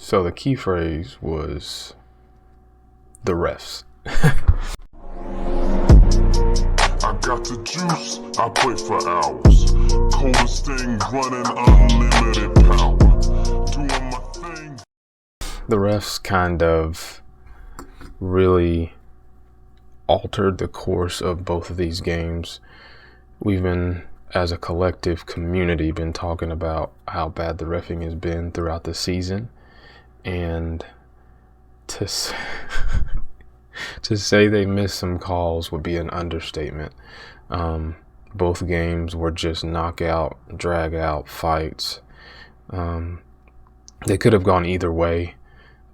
So the key phrase was the refs. I got the juice, I play for hours. Coldest thing running, unlimited power. Doing my thing. The refs kind of really altered the course of both of these games. We've been, as a collective community, been talking about how bad the reffing has been throughout the season, and to say they missed some calls would be an understatement. Both games were just knockout, drag out fights. They could have gone either way.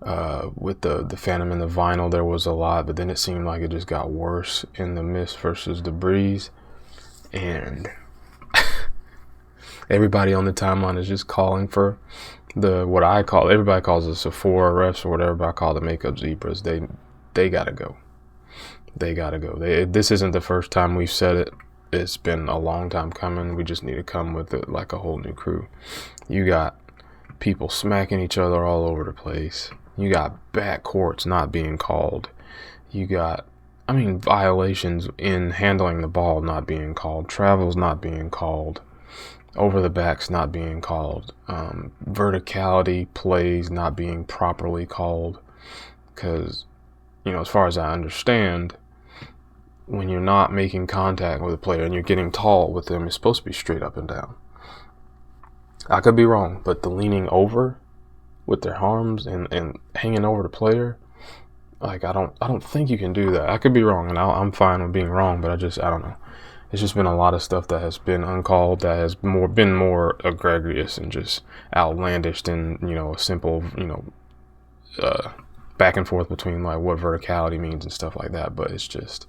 With the Phantom and the Vinyl, there was a lot, but then it seemed like it just got worse in the Mist versus the Breeze. And everybody on the timeline is just calling for everybody calls the Sephora refs or whatever, but I call the makeup zebras. They gotta go. They gotta go. This isn't the first time we've said it. It's been a long time coming. We just need to come with it like a whole new crew. You got people smacking each other all over the place. You got backcourts not being called. You got, violations in handling the ball not being called. Travels not being called. Over the backs not being called. Verticality plays not being properly called. Because, as far as I understand, when you're not making contact with a player and you're getting tall with them, it's supposed to be straight up and down. I could be wrong, but the leaning over with their arms and hanging over the player, I don't think you can do that. I could be wrong, and I'm fine with being wrong, but I don't know. It's just been a lot of stuff that has been uncalled, that has been more egregious and just outlandish than a simple back and forth between like what verticality means and stuff like that. But it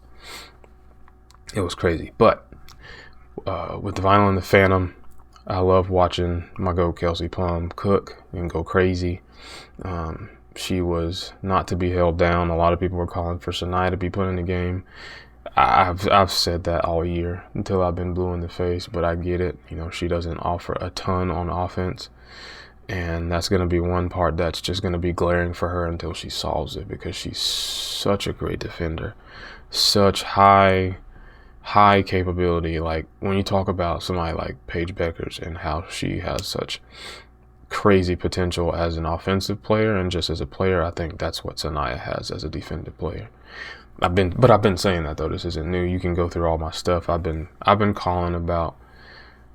was crazy. But with the Vinyl and the Phantom, I love watching my GOAT Kelsey Plum cook and go crazy. She was not to be held down. A lot of people were calling for Sanaya to be put in the game. I've said that all year until I've been blue in the face, but I get it. She doesn't offer a ton on offense, and that's going to be one part that's just going to be glaring for her until she solves it, because she's such a great defender, such high capability. Like when you talk about somebody like Paige Beckers and how she has such crazy potential as an offensive player and just as a player, I think that's what Sanaya has as a defensive player. I've been saying that, though. This isn't new. You can go through all my stuff. I've been calling about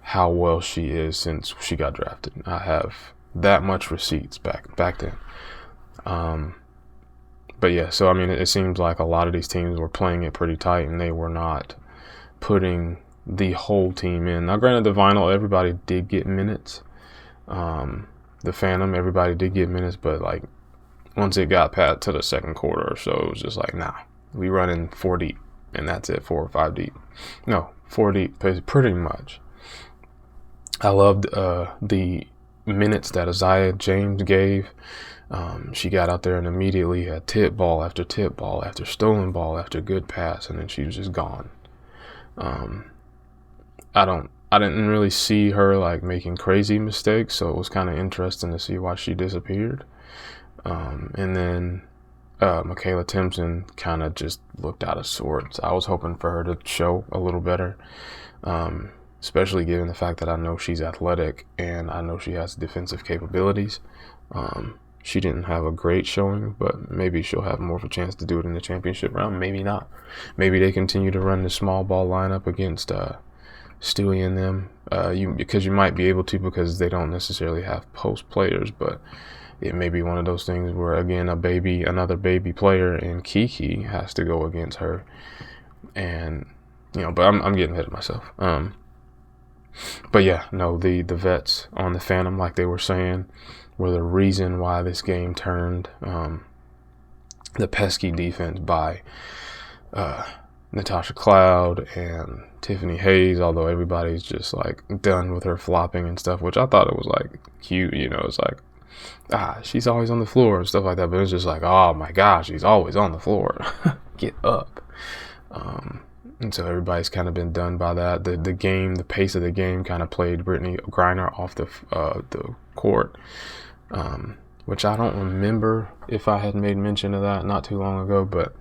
how well she is since she got drafted. I have that much receipts back then. But yeah, so it seems like a lot of these teams were playing it pretty tight, and they were not putting the whole team in. Now, granted, the Vinyl, everybody did get minutes. The Phantom, everybody did get minutes, but like once it got past to the second quarter or so, it was just like, nah, we running 4 deep, and that's it, 4 or 5 deep. No, 4 deep, pretty much. I loved the minutes that Isaiah James gave. She got out there and immediately had tip ball after tip ball after stolen ball after good pass, and then she was just gone. I didn't really see her like making crazy mistakes, so it was kind of interesting to see why she disappeared. And then Michaela Timpson kind of just looked out of sorts. I was hoping for her to show a little better, especially given the fact that I know she's athletic and I know she has defensive capabilities. She didn't have a great showing, but maybe she'll have more of a chance to do it in the championship round. Maybe not. Maybe they continue to run the small ball lineup against Stewie and them. Because you might be able to, because they don't necessarily have post players, but it may be one of those things where, again, another baby player in Kiki has to go against her. And, but I'm getting ahead of myself. But yeah, no, the vets on the Phantom, like they were saying, were the reason why this game turned. The pesky defense by Natasha Cloud and Tiffany Hayes, although everybody's just like done with her flopping and stuff, which I thought it was like cute, it's like, she's always on the floor and stuff like that, but it's just like, oh my gosh, she's always on the floor. Get up. And so everybody's kind of been done by that. The pace of the game kind of played Brittany Griner off the court. which I don't remember if I had made mention of that not too long ago, but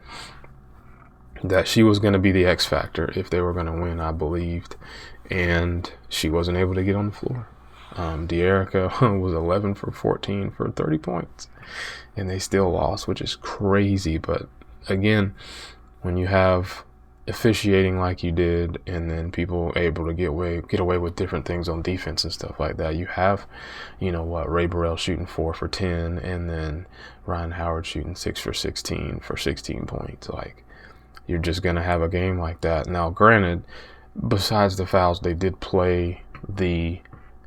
that she was going to be the X factor if they were going to win, I believed, and she wasn't able to get on the floor. De'Erica was 11 for 14 for 30 points, and they still lost, which is crazy. But again, when you have officiating like you did, and then people able to get away with different things on defense and stuff like that, you have, Ray Burrell shooting 4 for 10, and then Ryan Howard shooting 6 for 16 for 16 points. Like, you're just gonna have a game like that. Now, granted, besides the fouls, they did play the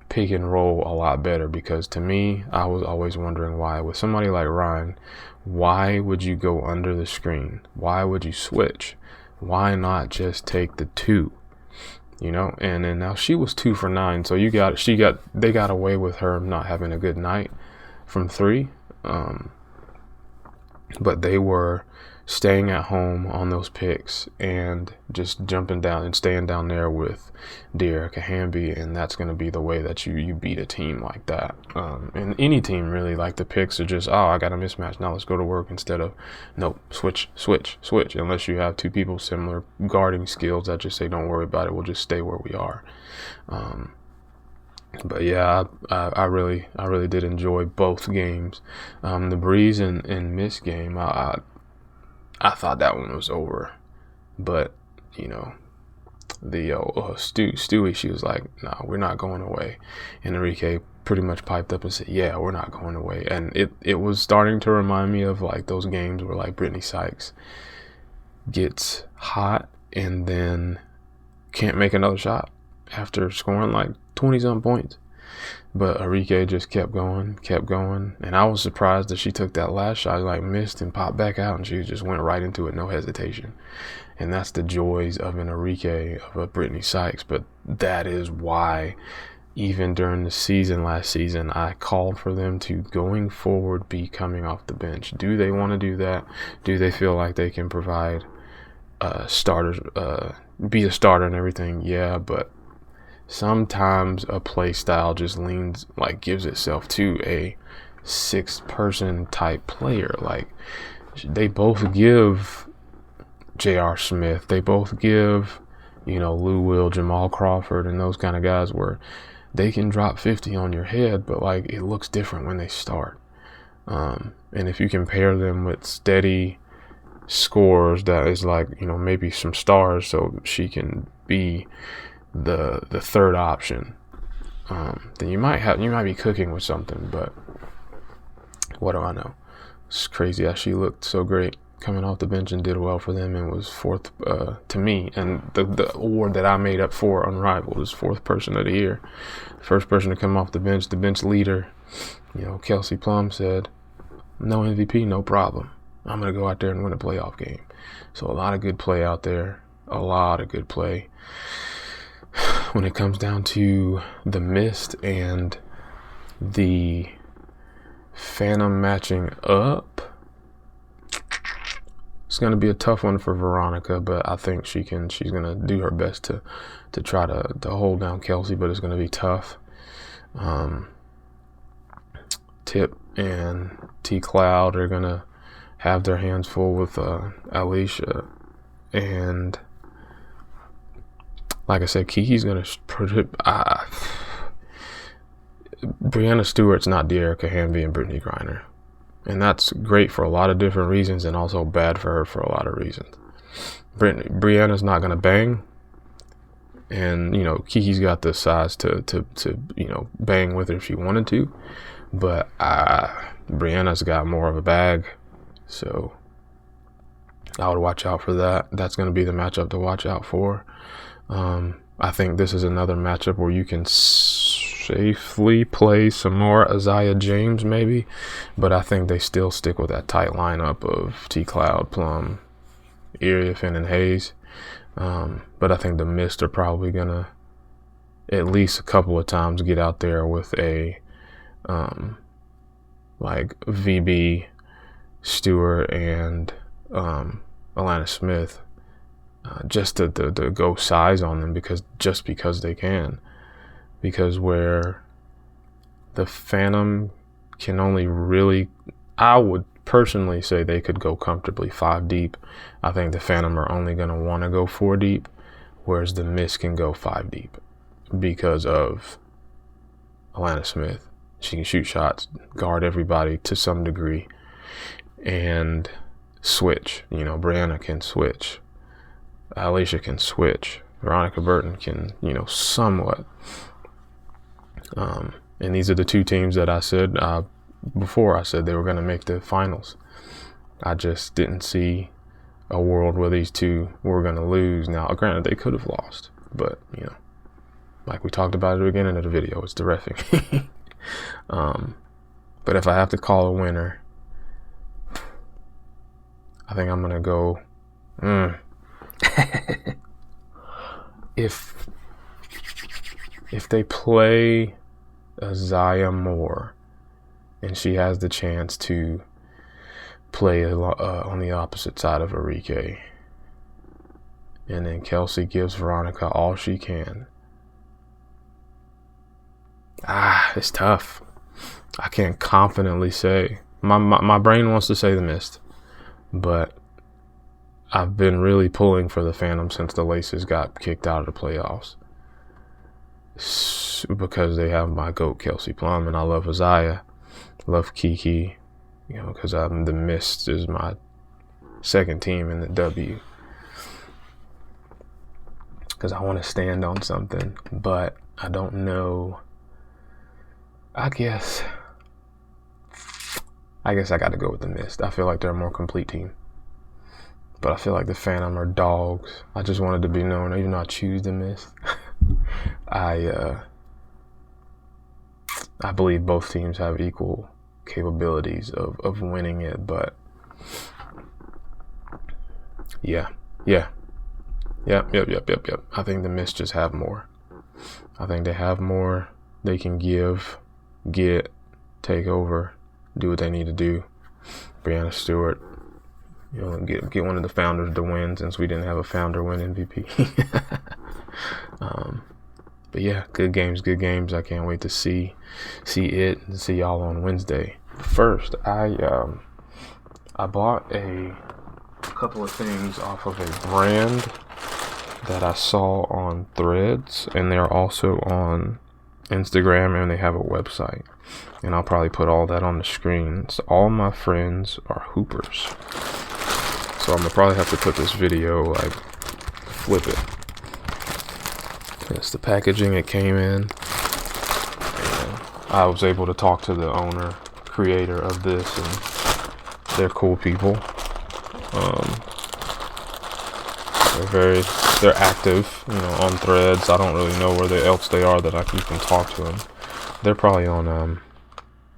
pick and roll a lot better, because to me, I was always wondering why, with somebody like Ryan, why would you go under the screen? Why would you switch? Why not just take the 2? And then now she was 2 for 9, so they got away with her not having a good night from 3, but they were staying at home on those picks and just jumping down and staying down there with De'Erica Hamby, and that's going to be the way that you beat a team like that. And any team really, like, the picks are just, I got a mismatch, now let's go to work, instead of, nope, switch, unless you have 2 people similar guarding skills that just say, don't worry about it, we'll just stay where we are. But yeah, I really did enjoy both games. The Breeze and Miss game, I thought that one was over, but the Stewie, she was like, "No, we're not going away," and Enrique pretty much piped up and said, "Yeah, we're not going away." And it was starting to remind me of like those games where like Brittany Sykes gets hot and then can't make another shot after scoring like 20-some points. But Enrique just kept going. And I was surprised that she took that last shot, like missed and popped back out, and she just went right into it, no hesitation. And that's the joys of an Enrique, of a Brittany Sykes. But that is why, even during the season last season, I called for them to, going forward, be coming off the bench. Do they want to do that? Do they feel like they can provide starters, be a starter and everything? Yeah, but sometimes a play style just gives itself to a 6-person type player. Like, they both give J.R. Smith, they both give, Lou Will, Jamal Crawford, and those kind of guys where they can drop 50 on your head, but like it looks different when they start. And if you compare them with steady scores, that is like, maybe some stars, so she can be the third option, then you might be cooking with something. But what do I know? It's crazy how she looked so great coming off the bench and did well for them, and was 4th to me. And the award that I made up for Unrivaled is 4th person of the year, first person to come off the bench leader. Kelsey Plum said, "No MVP, no problem. I'm gonna go out there and win a playoff game." So a lot of good play out there, a lot of good play. When it comes down to the Mist and the Phantom matching up, it's going to be a tough one for Veronica, but I think she's going to do her best to try to hold down Kelsey, but it's going to be tough. Tip and T Cloud are going to have their hands full with Alicia, and like I said, Kiki's going to Brianna Stewart's not De'Erica Hamby and Brittany Griner. And that's great for a lot of different reasons, and also bad for her for a lot of reasons. Brianna's not going to bang. And, Kiki's got the size to bang with her if she wanted to. But Brianna's got more of a bag. So I would watch out for that. That's going to be the matchup to watch out for. I think this is another matchup where you can safely play some more Isaiah James maybe, but I think they still stick with that tight lineup of T Cloud, Plum, Iriafin, and Hayes. But I think the Mist are probably gonna at least a couple of times get out there with a like VB, Stewart, and Alana Smith, just to go size on them, because they can. Because where the Phantom can only really, I would personally say they could go comfortably 5 deep. I think the Phantom are only going to want to go 4 deep, whereas the Mist can go 5 deep because of Alana Smith. She can shoot shots, guard everybody to some degree, and switch. You know, Brianna can switch. Alicia can switch. Veronica Burton can, you know, somewhat. And these are the 2 teams that I said before. I said they were going to make the finals. I just didn't see a world where these 2 were going to lose. Now, granted, they could have lost, but, you know, like we talked about at the beginning of the video, it's the reffing. But if I have to call a winner, I think I'm going to go... If they play Zaya more and she has the chance to play on the opposite side of Arike, and then Kelsey gives Veronica all she can, it's tough. I can't confidently say. My brain wants to say the Mist, but I've been really pulling for the Phantom since the Laces got kicked out of the playoffs, because they have my GOAT Kelsey Plum, and I love Azaya, love Kiki, you know, because the Mist is my second team in the W, because I want to stand on something, but I don't know. I guess I got to go with the Mist. I feel like they're a more complete team. But I feel like the Phantom are dogs. I just wanted to be known, even though I choose the Mist. I believe both teams have equal capabilities of winning it, but yeah. Yep. I think the Mist just have more. I think they have more. They can give, get, take over, do what they need to do. Brianna Stewart, you know, get one of the founders to win, since we didn't have a founder win MVP. But yeah, good games. I can't wait to see it and see y'all on Wednesday. First, I bought a couple of things off of a brand that I saw on Threads, and they're also on Instagram, and they have a website. And I'll probably put all that on the screen. So all my friends are hoopers. So I'm gonna probably have to put this video, like, flip it. It's the packaging it came in. And I was able to talk to the owner, creator of this, and they're cool people. They're active, you know, on Threads. I don't really know where else they are that you can talk to them. They're probably on,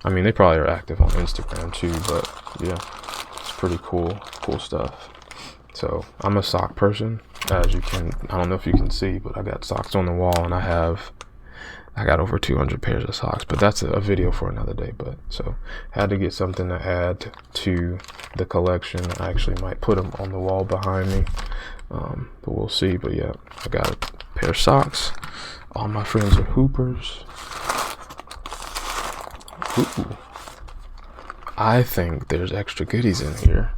they probably are active on Instagram too, but yeah, it's pretty cool stuff. So I'm a sock person, as you can, I don't know if you can see, but I got socks on the wall, and I got over 200 pairs of socks, but that's a video for another day. But so had to get something to add to the collection. I actually might put them on the wall behind me, but we'll see. But yeah, I got a pair of socks. All my friends are hoopers. Ooh. I think there's extra goodies in here.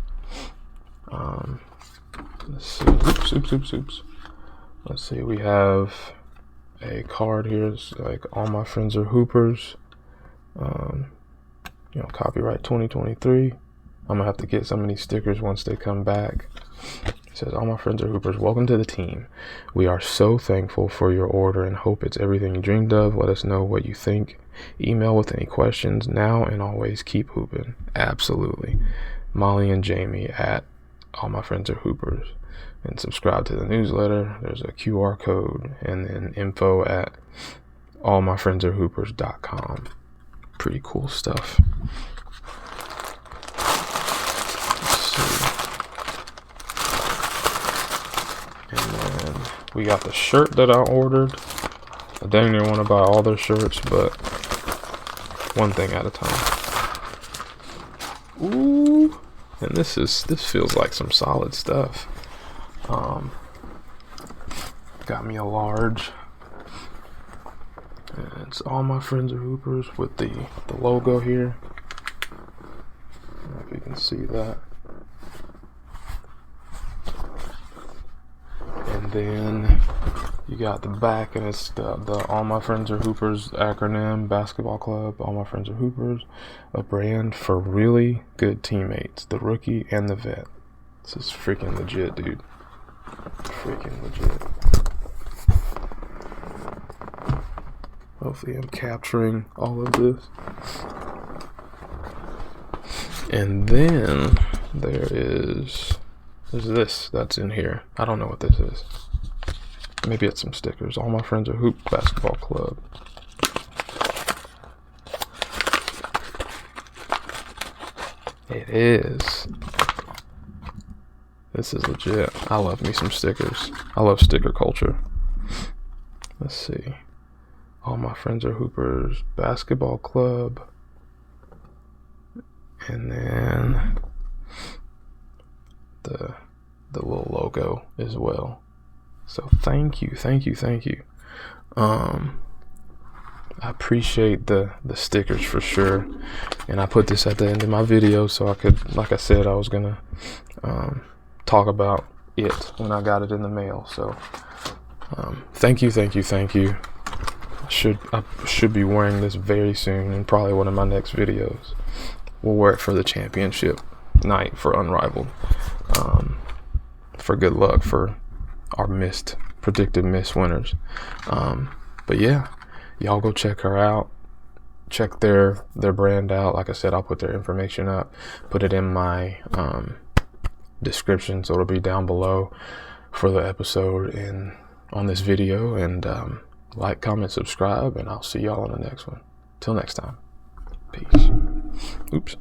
Let's see. Oops. Let's see. We have a card here. It's like, all my friends are hoopers. Copyright 2023. I'm gonna have to get some of these stickers once they come back. It says, all my friends are hoopers. Welcome to the team. We are so thankful for your order and hope it's everything you dreamed of. Let us know what you think. Email with any questions. Now and always, keep hooping. Absolutely. Molly and Jamie at All My Friends Are Hoopers. And subscribe to the newsletter. There's a QR code, and then info at allmyfriendsarehoopers.com. Pretty cool stuff. Let's see. And then we got the shirt that I ordered. I dang near want to buy all their shirts, but one thing at a time. Ooh, and this feels like some solid stuff. Got me a large. And it's All My Friends Are Hoopers with the logo here. can see that. And then you got the back, and it's the All My Friends Are Hoopers acronym, basketball club. All My Friends Are Hoopers, a brand for really good teammates, the rookie and the vet. This is freaking legit, dude. Freaking legit. Hopefully I'm capturing all of this. And then there's this that's in here. I don't know what this is. Maybe it's some stickers. All My Friends Are Hoop Basketball Club. It is. This is legit. I love me some stickers. I love sticker culture. Let's see. All My Friends Are Hoopers Basketball Club. And then the little logo as well. So thank you. I appreciate the stickers for sure. And I put this at the end of my video so I could, like I said, I was gonna talk about it when I got it in the mail. So thank you. I should be wearing this very soon, in probably one of my next videos. We'll wear it for the championship night for Unrivaled. For good luck for our predicted Miss winners. But yeah, y'all go check her out. Check their brand out. Like I said, I'll put their information up, put it in my description, so it'll be down below for the episode and on this video. And like, comment, subscribe, and I'll see y'all on the next one. Till next time, peace. Oops.